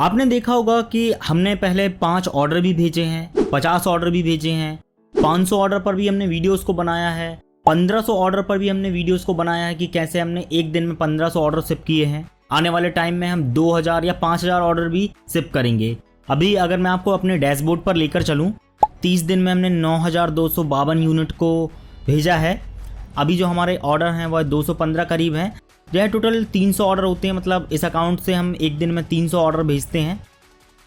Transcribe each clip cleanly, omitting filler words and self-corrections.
आपने देखा होगा कि हमने पहले 5 ऑर्डर भी भेजे हैं, 50 ऑर्डर भी भेजे हैं, 500 ऑर्डर पर भी हमने वीडियोस को बनाया है, 1500 ऑर्डर पर भी हमने वीडियोस को बनाया है कि कैसे हमने एक दिन में 1500 ऑर्डर शिप किए हैं। आने वाले टाइम में हम 2000 या 5000 ऑर्डर भी शिप करेंगे। अभी अगर मैं आपको अपने डैशबोर्ड पर लेकर चलूँ, 30 दिन में हमने 9252 यूनिट को भेजा है। अभी जो हमारे ऑर्डर हैं वह 215 करीब हैं। जो है टोटल 300 ऑर्डर होते हैं, मतलब इस अकाउंट से हम एक दिन में 300 ऑर्डर भेजते हैं।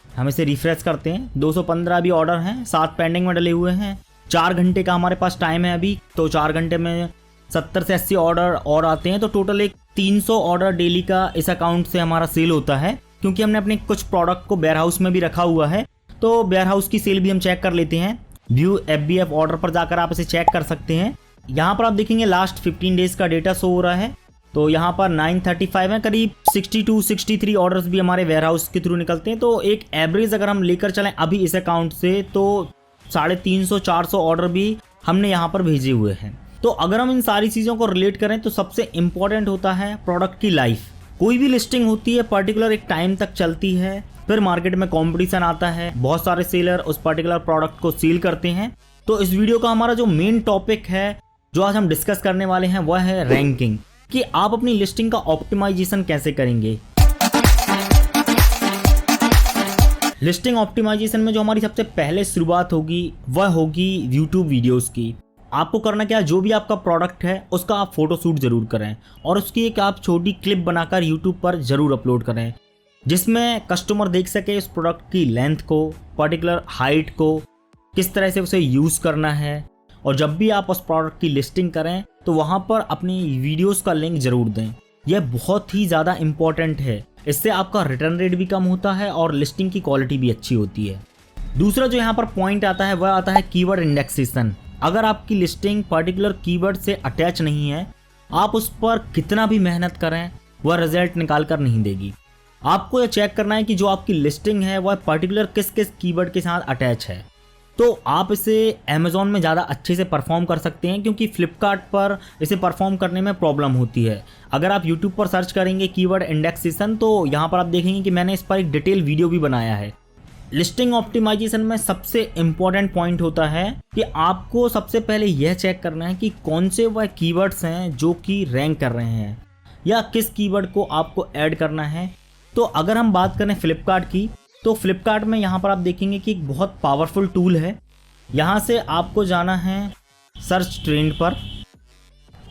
हम इसे रिफ्रेश करते हैं, 215 अभी ऑर्डर हैं, 7 पेंडिंग में डले हुए हैं। 4 घंटे का हमारे पास टाइम है अभी, तो 4 घंटे में 70 से 80 ऑर्डर और आते हैं। तो टोटल एक 300 ऑर्डर डेली का इस अकाउंट से हमारा सेल होता है, क्योंकि हमने अपने कुछ प्रोडक्ट को वेयर हाउस में भी रखा हुआ है। तो वेयर हाउस की सेल भी हम चेक कर लेते हैं। व्यू FBF ऑर्डर पर जाकर आप इसे चेक कर सकते हैं। यहाँ पर आप देखेंगे लास्ट 15 डेज का डेटा शो हो रहा है। तो यहाँ पर 935 है, करीब 62-63 ऑर्डर्स भी हमारे वेयर हाउस के थ्रू निकलते हैं। तो एक एवरेज अगर हम लेकर चलें अभी इस अकाउंट से, तो 350-400 ऑर्डर भी हमने यहाँ पर भेजे हुए हैं। तो अगर हम इन सारी चीज़ों को रिलेट करें तो सबसे इम्पोर्टेंट होता है प्रोडक्ट की लाइफ। कोई भी लिस्टिंग होती है पर्टिकुलर एक टाइम तक चलती है, फिर मार्केट में कंपटीशन आता है, बहुत सारे सेलर उस पर्टिकुलर प्रोडक्ट को सेल करते हैं। तो इस वीडियो का हमारा जो मेन टॉपिक है जो आज हम डिस्कस करने वाले हैं वह है रैंकिंग, कि आप अपनी लिस्टिंग का ऑप्टिमाइजेशन कैसे करेंगे। लिस्टिंग ऑप्टिमाइजेशन में जो हमारी सबसे पहले शुरुआत होगी वह होगी यूट्यूब वीडियोस की। आपको करना क्या है, जो भी आपका प्रोडक्ट है उसका आप फोटोशूट जरूर करें और उसकी एक आप छोटी क्लिप बनाकर यूट्यूब पर जरूर अपलोड करें, जिसमें कस्टमर देख सके इस प्रोडक्ट की लेंथ को, पर्टिकुलर हाइट को, किस तरह से उसे यूज़ करना है। और जब भी आप उस प्रोडक्ट की लिस्टिंग करें तो वहाँ पर अपनी वीडियोस का लिंक जरूर दें। यह बहुत ही ज़्यादा इम्पॉर्टेंट है। इससे आपका रिटर्न रेट भी कम होता है और लिस्टिंग की क्वालिटी भी अच्छी होती है। दूसरा जो यहाँ पर पॉइंट आता है वह आता है कीवर्ड इंडेक्सेशन। अगर आपकी लिस्टिंग पर्टिकुलर कीवर्ड से अटैच नहीं है, आप उस पर कितना भी मेहनत करें वह रिजल्ट निकाल कर नहीं देगी। आपको यह चेक करना है कि जो आपकी लिस्टिंग है वह पर्टिकुलर किस किस कीवर्ड के साथ अटैच है। तो आप इसे अमेज़ॉन में ज़्यादा अच्छे से परफॉर्म कर सकते हैं, क्योंकि फ्लिपकार्ट पर इसे परफॉर्म करने में प्रॉब्लम होती है। अगर आप यूट्यूब पर सर्च करेंगे कीवर्ड इंडेक्सेशन, तो यहाँ पर आप देखेंगे कि मैंने इस पर एक डिटेल वीडियो भी बनाया है। लिस्टिंग ऑप्टिमाइजेशन में सबसे इम्पॉर्टेंट पॉइंट होता है कि आपको सबसे पहले यह चेक करना है कि कौन से वह कीवर्ड्स हैं जो कि रैंक कर रहे हैं, या किस कीवर्ड को आपको ऐड करना है। तो अगर हम बात करें फ्लिपकार्ट की, तो फ्लिपकार्ट में यहाँ पर आप देखेंगे कि एक बहुत पावरफुल टूल है। यहाँ से आपको जाना है सर्च ट्रेंड पर।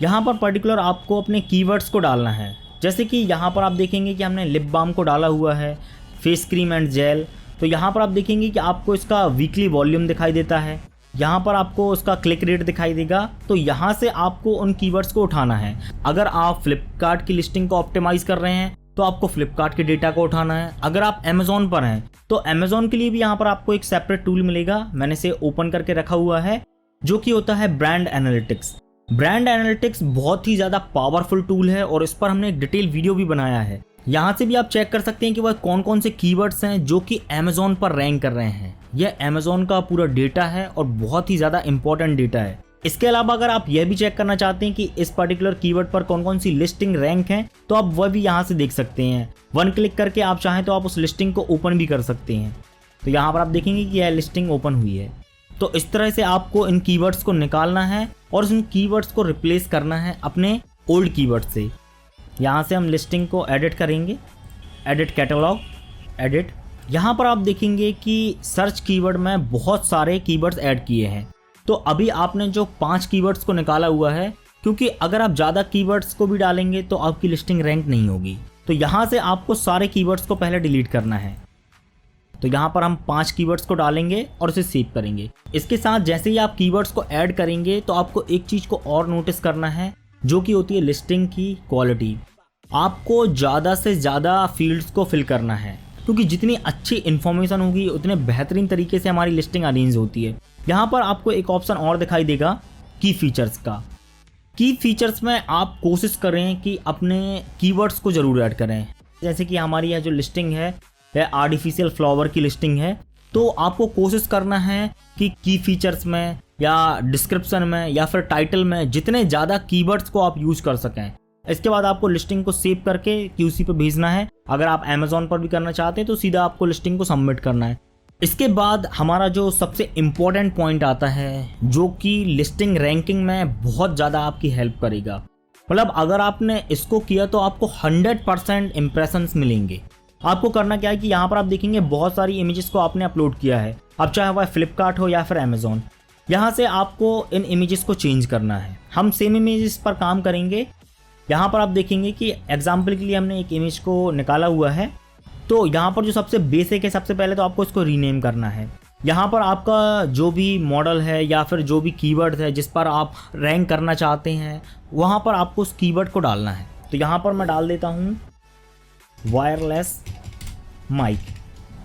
यहाँ पर पर्टिकुलर आपको अपने कीवर्ड्स को डालना है। जैसे कि यहाँ पर आप देखेंगे कि हमने लिप बाम को डाला हुआ है, फेस क्रीम एंड जेल। तो यहाँ पर आप देखेंगे कि आपको इसका वीकली वॉल्यूम दिखाई देता है, यहाँ पर आपको उसका क्लिक रेट दिखाई देगा। तो यहाँ से आपको उन कीवर्ड्स को उठाना है। अगर आप फ्लिपकार्ट की लिस्टिंग को ऑप्टिमाइज कर रहे हैं तो आपको फ्लिपकार्ट के डेटा को उठाना है। अगर आप अमेज़ॉन पर हैं तो अमेज़ॉन के लिए भी यहाँ पर आपको एक सेपरेट टूल मिलेगा। मैंने इसे ओपन करके रखा हुआ है, जो कि होता है ब्रांड एनालिटिक्स। ब्रांड एनालिटिक्स बहुत ही ज़्यादा पावरफुल टूल है और इस पर हमने एक डिटेल वीडियो भी बनाया है। यहाँ से भी आप चेक कर सकते हैं कि वह कौन कौन से कीवर्ड्स हैं जो कि अमेज़ॉन पर रैंक कर रहे हैं। यह अमेज़ॉन का पूरा डेटा है और बहुत ही ज़्यादा इंपॉर्टेंट डेटा है। इसके अलावा अगर आप यह भी चेक करना चाहते हैं कि इस पर्टिकुलर कीवर्ड पर कौन कौन सी लिस्टिंग रैंक है, तो आप वह भी यहाँ से देख सकते हैं। वन क्लिक करके आप चाहें तो आप उस लिस्टिंग को ओपन भी कर सकते हैं। तो यहाँ पर आप देखेंगे कि यह लिस्टिंग ओपन हुई है। तो इस तरह से आपको इन कीवर्ड्स को निकालना है और इन कीवर्ड्स को रिप्लेस करना है अपने ओल्ड कीवर्ड से। यहाँ से हम लिस्टिंग को एडिट करेंगे, एडिट कैटलॉग, एडिट। यहाँ पर आप देखेंगे कि सर्च कीवर्ड में बहुत सारे कीवर्ड्स ऐड किए हैं। तो अभी आपने जो 5 कीवर्ड्स को निकाला हुआ है, क्योंकि अगर आप ज़्यादा कीवर्ड्स को भी डालेंगे तो आपकी लिस्टिंग रैंक नहीं होगी। तो यहाँ से आपको सारे कीवर्ड्स को पहले डिलीट करना है। तो यहाँ पर हम 5 कीवर्ड्स को डालेंगे और उसे सेव करेंगे। इसके साथ जैसे ही आप कीवर्ड्स को ऐड करेंगे तो आपको एक चीज़ को और नोटिस करना है, जो कि होती है लिस्टिंग की क्वालिटी। आपको ज़्यादा से ज़्यादा फील्ड्स को फिल करना है, क्योंकि जितनी अच्छी इन्फॉर्मेशन होगी उतने बेहतरीन तरीके से हमारी लिस्टिंग अरेंज होती है। यहाँ पर आपको एक ऑप्शन और दिखाई देगा की फीचर्स का। की फीचर्स में आप कोशिश करें कि अपने कीवर्ड्स को ज़रूर ऐड करें। जैसे कि हमारी यह जो लिस्टिंग है वह आर्टिफिशियल फ्लावर की लिस्टिंग है, तो आपको कोशिश करना है कि की फीचर्स में या डिस्क्रिप्शन में या फिर टाइटल में जितने ज़्यादा कीवर्ड्स को आप यूज़ कर सकें। इसके बाद आपको लिस्टिंग को सेव करके QC पे भेजना है अगर आप अमेज़ॉन पर भी करना चाहते हैं तो सीधा आपको लिस्टिंग को सबमिट करना है। इसके बाद हमारा जो सबसे इम्पोर्टेंट पॉइंट आता है, जो कि लिस्टिंग रैंकिंग में बहुत ज़्यादा आपकी हेल्प करेगा। मतलब अगर आपने इसको किया तो आपको 100% इम्प्रेशंस मिलेंगे। आपको करना क्या है कि यहाँ पर आप देखेंगे बहुत सारी इमेजेस को आपने अपलोड किया है, अब चाहे वह फ्लिपकार्ट हो या फिर अमेज़ॉन। यहाँ से आपको इन इमेजेस को चेंज करना है। हम सेम इमेजेस पर काम करेंगे। यहाँ पर आप देखेंगे कि एग्जाम्पल के लिए हमने एक इमेज को निकाला हुआ है। तो यहाँ पर जो सबसे बेसिक है, सबसे पहले तो आपको इसको रीनेम करना है। यहाँ पर आपका जो भी मॉडल है या फिर जो भी कीवर्ड है जिस पर आप रैंक करना चाहते हैं, वहाँ पर आपको उस कीवर्ड को डालना है। तो यहाँ पर मैं डाल देता हूँ वायरलेस माइक।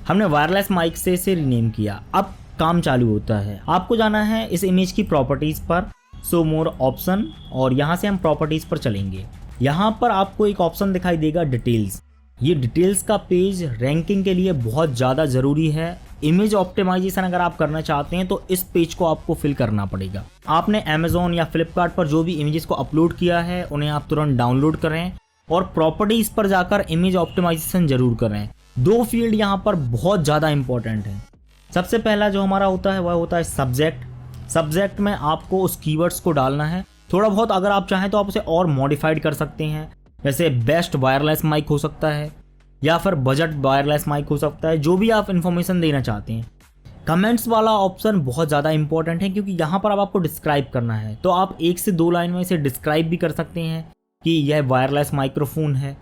हमने वायरलेस माइक से इसे रीनेम किया। अब काम चालू होता है। आपको जाना है इस इमेज की प्रॉपर्टीज़ पर, शो मोर ऑप्शन, और यहाँ से हम प्रॉपर्टीज़ पर चलेंगे। यहाँ पर आपको एक ऑप्शन दिखाई देगा डिटेल्स। ये डिटेल्स का पेज रैंकिंग के लिए बहुत ज़्यादा ज़रूरी है। इमेज ऑप्टिमाइजेशन अगर आप करना चाहते हैं तो इस पेज को आपको फिल करना पड़ेगा। आपने अमेज़ॉन या फ्लिपकार्ट पर जो भी इमेजेस को अपलोड किया है उन्हें आप तुरंत डाउनलोड करें और प्रॉपर्टीज़ पर जाकर इमेज ऑप्टिमाइजेशन ज़रूर करें। 2 फील्ड यहाँ पर बहुत ज़्यादा इंपॉर्टेंट है। सबसे पहला जो हमारा होता है वह होता है सब्जेक्ट। सब्जेक्ट में आपको उस कीवर्ड्स को डालना है। थोड़ा बहुत अगर आप चाहें तो आप उसे और मॉडिफाइड कर सकते हैं, जैसे बेस्ट वायरलेस माइक हो सकता है या फिर बजट वायरलेस माइक हो सकता है, जो भी आप इन्फॉर्मेशन देना चाहते हैं। कमेंट्स वाला ऑप्शन बहुत ज़्यादा इंपॉर्टेंट है क्योंकि यहाँ पर अब आपको डिस्क्राइब करना है। तो आप 1 से 2 लाइन में इसे डिस्क्राइब भी कर सकते हैं कि यह वायरलेस माइक्रोफोन है,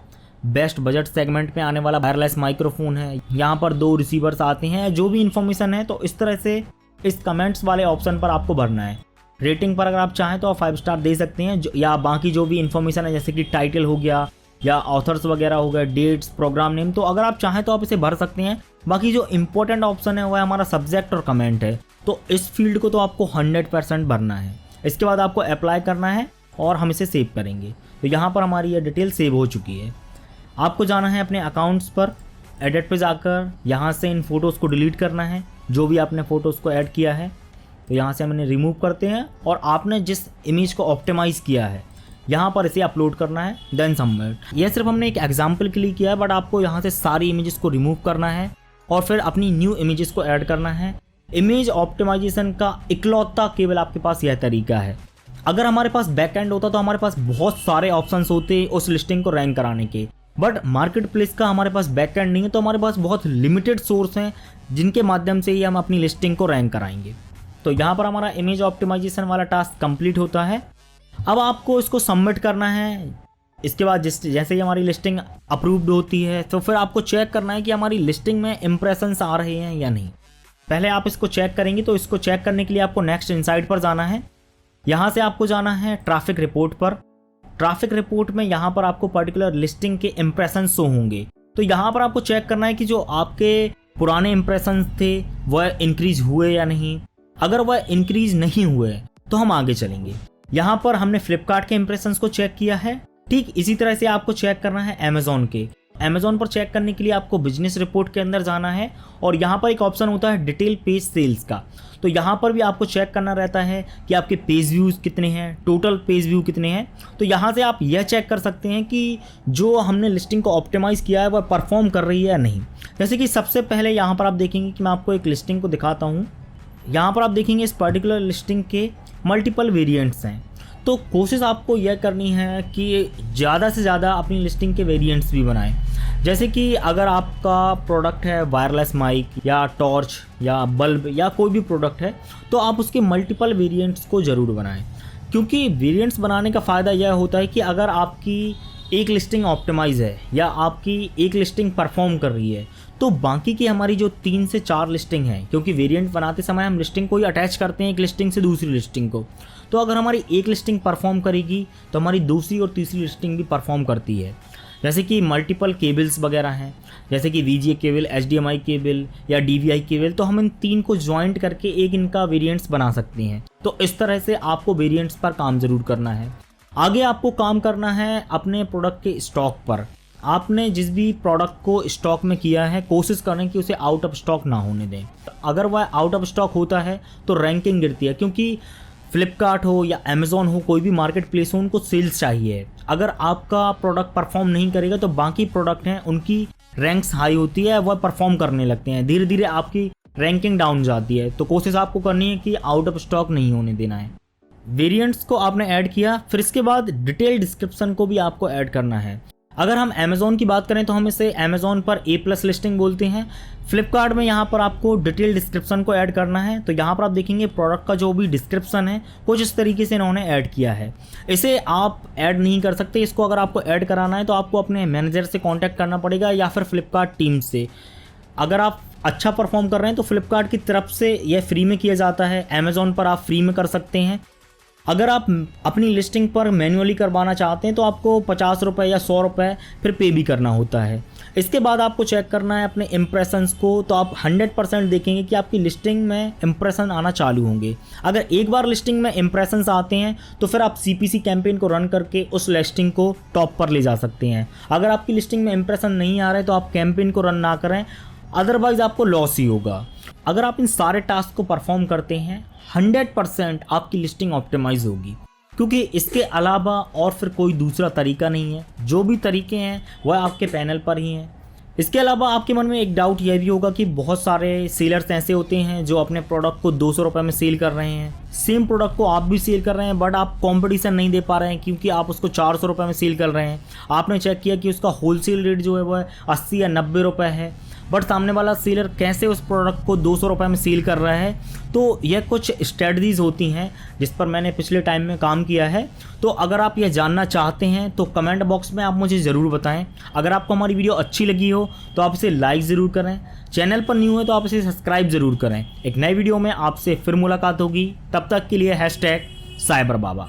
बेस्ट बजट सेगमेंट में आने वाला वायरलेस माइक्रोफोन है, यहाँ पर 2 रिसीवर्स आते हैं, जो भी इन्फॉर्मेशन है। तो इस तरह से इस कमेंट्स वाले ऑप्शन पर आपको भरना है। रेटिंग पर अगर आप चाहें तो आप 5 स्टार दे सकते हैं, या बाकी जो भी इन्फॉर्मेशन है जैसे कि टाइटल हो गया या ऑथर्स वगैरह हो गए, डेट्स, प्रोग्राम नेम, तो अगर आप चाहें तो आप इसे भर सकते हैं। बाकी जो इंपॉर्टेंट ऑप्शन है वह हमारा सब्जेक्ट और कमेंट है, तो इस फील्ड को तो आपको 100% भरना है। इसके बाद आपको अप्लाई करना है और हम इसे सेव करेंगे। तो यहाँ पर हमारी ये डिटेल सेव हो चुकी है। आपको जाना है अपने अकाउंट्स पर, एडिट पे जाकर यहाँ से इन फ़ोटोज़ को डिलीट करना है, जो भी आपने फ़ोटोज़ को ऐड किया है। तो यहाँ से हम इन्हें रिमूव करते हैं और आपने जिस इमेज को ऑप्टिमाइज़ किया है यहाँ पर इसे अपलोड करना है, देन सबमिट। यह सिर्फ हमने एक एग्जांपल के लिए किया है, बट आपको यहाँ से सारी इमेजेस को रिमूव करना है और फिर अपनी न्यू इमेजेस को ऐड करना है। इमेज ऑप्टिमाइजेशन का इकलौता केवल आपके पास यह तरीका है। अगर हमारे पास बैकएंड होता तो हमारे पास बहुत सारे ऑप्शंस होते उस लिस्टिंग को रैंक कराने के, बट मार्केट प्लेस का हमारे पास बैकएंड नहीं है, तो हमारे पास बहुत लिमिटेड सोर्स हैं जिनके माध्यम से ही हम अपनी लिस्टिंग को रैंक कराएंगे। तो यहाँ पर हमारा इमेज ऑप्टिमाइजेशन वाला टास्क कंप्लीट होता है। अब आपको इसको सबमिट करना है। इसके बाद जैसे ही हमारी लिस्टिंग अप्रूव्ड होती है तो फिर आपको चेक करना है कि हमारी लिस्टिंग में इंप्रेशंस आ रहे हैं या नहीं। पहले आप इसको चेक करेंगे, तो इसको चेक करने के लिए आपको नेक्स्ट इनसाइट पर जाना है। यहाँ से आपको जाना है ट्रैफिक रिपोर्ट पर। ट्रैफिक रिपोर्ट में यहाँ पर आपको पर्टिकुलर लिस्टिंग के इंप्रेशन शो होंगे। तो यहाँ पर आपको चेक करना है कि जो आपके पुराने इंप्रेशन थे वह इंक्रीज हुए या नहीं। अगर वह इंक्रीज नहीं हुए तो हम आगे चलेंगे। यहाँ पर हमने फ्लिपकार्ट के इंप्रेशंस को चेक किया है। ठीक इसी तरह से आपको चेक करना है अमेज़ॉन के। अमेज़ॉन पर चेक करने के लिए आपको बिजनेस रिपोर्ट के अंदर जाना है और यहाँ पर एक ऑप्शन होता है डिटेल पेज सेल्स का। तो यहाँ पर भी आपको चेक करना रहता है कि आपके पेज व्यूज़ कितने हैं, टोटल पेज व्यू कितने हैं। तो यहाँ से आप यह चेक कर सकते हैं कि जो हमने लिस्टिंग को ऑप्टिमाइज़ किया है वह परफॉर्म कर रही है या नहीं। जैसे कि सबसे पहले यहाँ पर आप देखेंगे कि मैं आपको एक लिस्टिंग को दिखाता हूँ। यहाँ पर आप देखेंगे इस पर्टिकुलर लिस्टिंग के मल्टीपल वेरिएंट्स हैं। तो कोशिश आपको यह करनी है कि ज़्यादा से ज़्यादा अपनी लिस्टिंग के वेरिएंट्स भी बनाएं। जैसे कि अगर आपका प्रोडक्ट है वायरलेस माइक या टॉर्च या बल्ब या कोई भी प्रोडक्ट है, तो आप उसके मल्टीपल वेरिएंट्स को ज़रूर बनाएं। क्योंकि वेरिएंट्स बनाने का फ़ायदा यह होता है कि अगर आपकी एक लिस्टिंग ऑप्टिमाइज़ है या आपकी एक लिस्टिंग परफॉर्म कर रही है, तो बाकी की हमारी जो 3 से 4 लिस्टिंग है, क्योंकि वेरिएंट बनाते समय हम लिस्टिंग को ही अटैच करते हैं एक लिस्टिंग से दूसरी लिस्टिंग को, तो अगर हमारी एक लिस्टिंग परफॉर्म करेगी तो हमारी दूसरी और तीसरी लिस्टिंग भी परफॉर्म करती है। जैसे कि मल्टीपल केबल्स वगैरह हैं, जैसे कि VGA केबल, HDMI केबल या DVI केबल, तो हम इन 3 को ज्वाइंट करके एक इनका वेरिएंट्स बना सकते हैं। तो इस तरह से आपको वेरिएंट्स पर काम ज़रूर करना है। आगे आपको काम करना है अपने प्रोडक्ट के स्टॉक पर। आपने जिस भी प्रोडक्ट को स्टॉक में किया है, कोशिश करें कि उसे आउट ऑफ स्टॉक ना होने दें। अगर वह आउट ऑफ स्टॉक होता है तो रैंकिंग गिरती है, क्योंकि फ्लिपकार्ट हो या अमेज़ॉन हो, कोई भी मार्केट प्लेस हो, उनको सेल्स चाहिए। अगर आपका प्रोडक्ट परफॉर्म नहीं करेगा तो बाकी प्रोडक्ट हैं उनकी रैंक्स हाई होती है, वह परफॉर्म करने लगते हैं, धीरे धीरे आपकी रैंकिंग डाउन जाती है। तो कोशिश आपको करनी है कि आउट ऑफ स्टॉक नहीं होने देना है। वेरिएंट्स को आपने ऐड किया, फिर इसके बाद डिटेल डिस्क्रिप्शन को भी आपको ऐड करना है। अगर हम अमेज़ॉन की बात करें तो हम इसे अमेज़ॉन पर A+ लिस्टिंग बोलते हैं। फ्लिपकार्ट में यहाँ पर आपको डिटेल डिस्क्रिप्शन को ऐड करना है। तो यहाँ पर आप देखेंगे प्रोडक्ट का जो भी डिस्क्रिप्शन है कुछ इस तरीके से इन्होंने ऐड किया है। इसे आप ऐड नहीं कर सकते, इसको अगर आपको ऐड कराना है तो आपको अपने मैनेजर से कॉन्टैक्ट करना पड़ेगा या फिर फ्लिपकार्ट टीम से। अगर आप अच्छा परफॉर्म कर रहे हैं तो फ्लिपकार्ट की तरफ से यह फ्री में किया जाता है, अमेज़ॉन पर आप फ्री में कर सकते हैं। अगर आप अपनी लिस्टिंग पर मैन्युअली करवाना चाहते हैं तो आपको 50 रुपये या 100 रुपये फिर पे भी करना होता है। इसके बाद आपको चेक करना है अपने इम्प्रेशंस को, तो आप 100% देखेंगे कि आपकी लिस्टिंग में इम्प्रेशन आना चालू होंगे। अगर एक बार लिस्टिंग में इम्प्रेशंस आते हैं तो फिर आप CPC कैंपेन को रन करके उस लिस्टिंग को टॉप पर ले जा सकते हैं। अगर आपकी लिस्टिंग में इम्प्रेशन नहीं आ रहे तो आप कैंपेन को रन ना करें, अदरवाइज आपको लॉस ही होगा। अगर आप इन सारे टास्क को परफॉर्म करते हैं 100% आपकी लिस्टिंग ऑप्टिमाइज होगी, क्योंकि इसके अलावा और फिर कोई दूसरा तरीका नहीं है। जो भी तरीके हैं वह आपके पैनल पर ही हैं। इसके अलावा आपके मन में एक डाउट यह भी होगा कि बहुत सारे सेलर्स ऐसे होते हैं जो अपने प्रोडक्ट को 200 रुपये में सेल कर रहे हैं। सेम प्रोडक्ट को आप भी सेल कर रहे हैं बट आप कंपटीशन नहीं दे पा रहे हैं क्योंकि आप उसको 400 रुपये में सेल कर रहे हैं। आपने चेक किया कि उसका होलसेल रेट जो है वह 80 या 90 रुपये है, बट सामने वाला सेलर कैसे उस प्रोडक्ट को 200 रुपये में सेल कर रहा है। तो यह कुछ स्ट्रेटजीज होती हैं जिस पर मैंने पिछले टाइम में काम किया है। तो अगर आप यह जानना चाहते हैं तो कमेंट बॉक्स में आप मुझे ज़रूर बताएं। अगर आपको हमारी वीडियो अच्छी लगी हो तो आप इसे लाइक ज़रूर करें, चैनल पर न्यू है तो आप इसे सब्सक्राइब ज़रूर करें। एक नई वीडियो में आपसे फिर मुलाकात होगी, तब तक के लिए #साइबर बाबा।